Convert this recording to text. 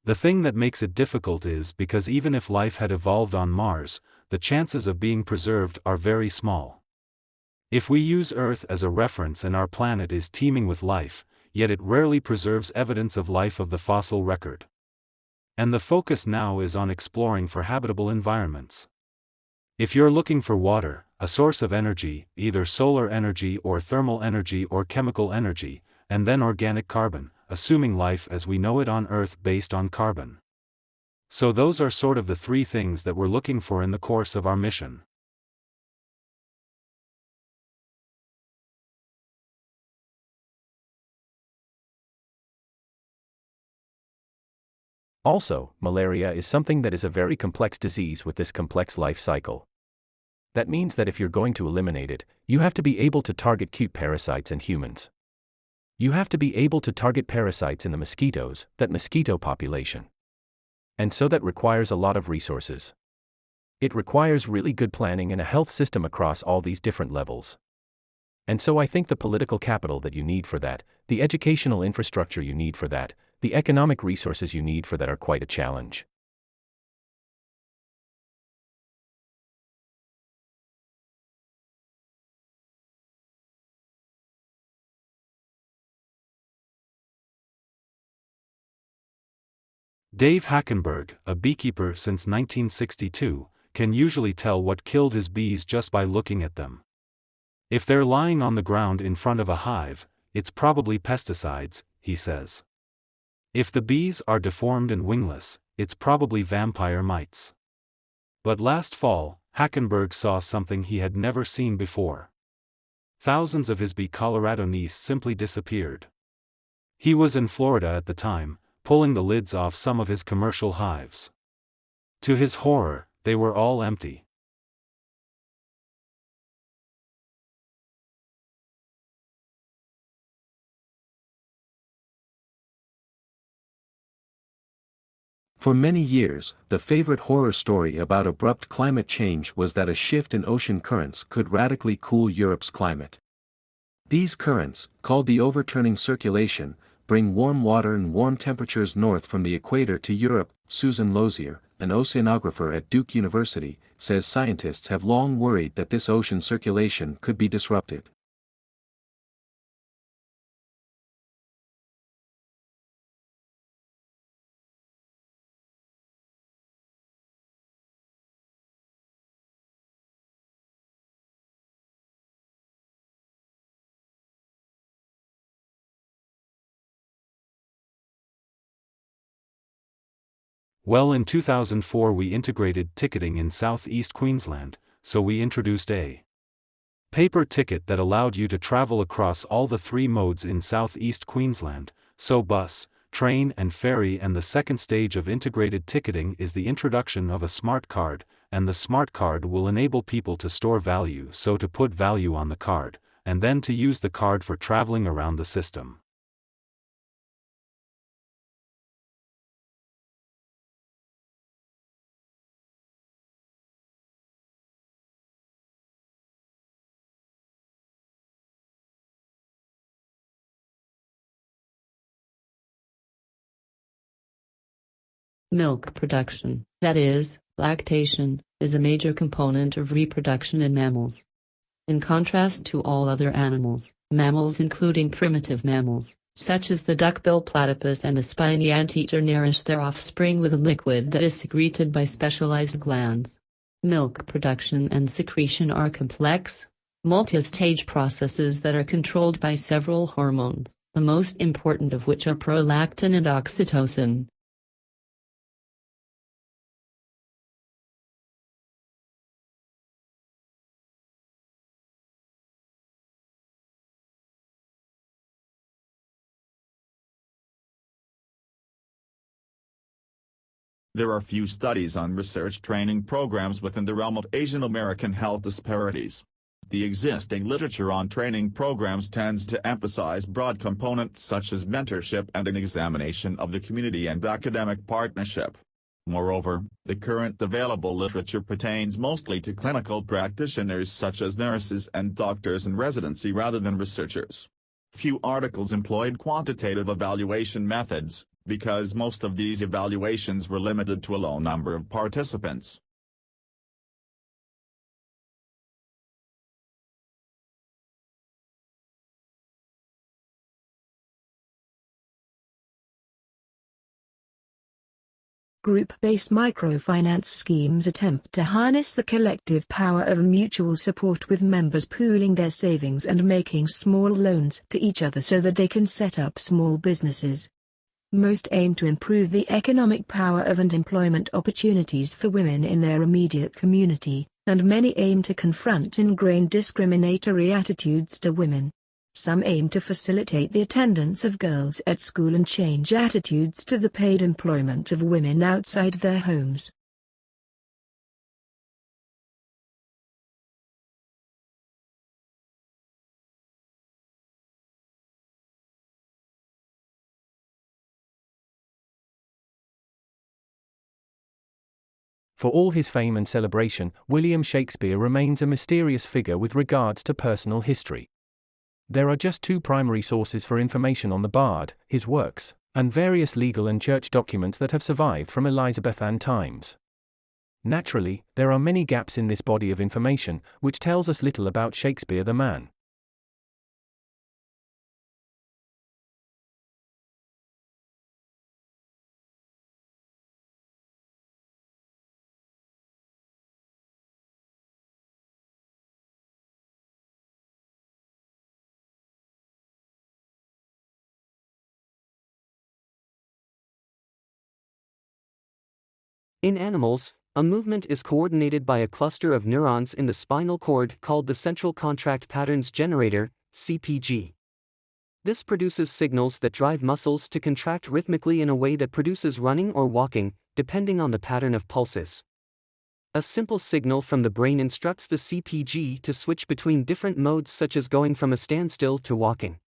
The thing that makes it difficult is because even if life had evolved on Mars, the chances of being preserved are very small. If we use Earth as a reference and our planet is teeming with life, yet it rarely preserves evidence of life of the fossil record. And the focus now is on exploring for habitable environments. If you're looking for water, a source of energy, either solar energy or thermal energy or chemical energy, and then organic carbon, assuming life as we know it on Earth based on carbon. So those are sort of the three things that we're looking for in the course of our mission. Also, malaria is something that is a very complex disease with this complex life cycle. That means that if you're going to eliminate it, you have to be able to target cute parasites in humans. You have to be able to target parasites in the mosquitoes, that mosquito population. And so that requires a lot of resources. It requires really good planning and a health system across all these different levels. And so I think the political capital that you need for that, the educational infrastructure you need for that, the economic resources you need for that are quite a challenge. Dave Hackenberg, a beekeeper since 1962, can usually tell what killed his bees just by looking at them. If they're lying on the ground in front of a hive, it's probably pesticides, he says. If the bees are deformed and wingless, it's probably vampire mites. But last fall, Hackenberg saw something he had never seen before. Thousands of his bee Colorado nests simply disappeared. He was in Florida at the time, pulling the lids off some of his commercial hives. To his horror, they were all empty. For many years, the favorite horror story about abrupt climate change was that a shift in ocean currents could radically cool Europe's climate. These currents, called the overturning circulation, bring warm water and warm temperatures north from the equator to Europe. Susan Lozier, an oceanographer at Duke University, says scientists have long worried that this ocean circulation could be disrupted. Well, in 2004 we integrated ticketing in Southeast Queensland, so we introduced a paper ticket that allowed you to travel across all the three modes in Southeast Queensland, so bus, train and ferry, and the second stage of integrated ticketing is the introduction of a smart card, and the smart card will enable people to store value, so to put value on the card, and then to use the card for traveling around the system. Milk production, that is, lactation, is a major component of reproduction in mammals. In contrast to all other animals, mammals including primitive mammals, such as the duckbill platypus and the spiny anteater, nourish their offspring with a liquid that is secreted by specialized glands. Milk production and secretion are complex, multi-stage processes that are controlled by several hormones, the most important of which are prolactin and oxytocin. There are few studies on research training programs within the realm of Asian American health disparities. The existing literature on training programs tends to emphasize broad components such as mentorship and an examination of the community and academic partnership. Moreover, the current available literature pertains mostly to clinical practitioners such as nurses and doctors in residency rather than researchers. Few articles employed quantitative evaluation methods, because most of these evaluations were limited to a low number of participants. Group-based microfinance schemes attempt to harness the collective power of mutual support, with members pooling their savings and making small loans to each other so that they can set up small businesses. Most aim to improve the economic power of and employment opportunities for women in their immediate community, and many aim to confront ingrained discriminatory attitudes to women. Some aim to facilitate the attendance of girls at school and change attitudes to the paid employment of women outside their homes. For all his fame and celebration, William Shakespeare remains a mysterious figure with regards to personal history. There are just two primary sources for information on the bard: his works, and various legal and church documents that have survived from Elizabethan times. Naturally, there are many gaps in this body of information, which tells us little about Shakespeare the man. In animals, a movement is coordinated by a cluster of neurons in the spinal cord called the Central Contract Patterns Generator, CPG. This produces signals that drive muscles to contract rhythmically in a way that produces running or walking, depending on the pattern of pulses. A simple signal from the brain instructs the CPG to switch between different modes, such as going from a standstill to walking.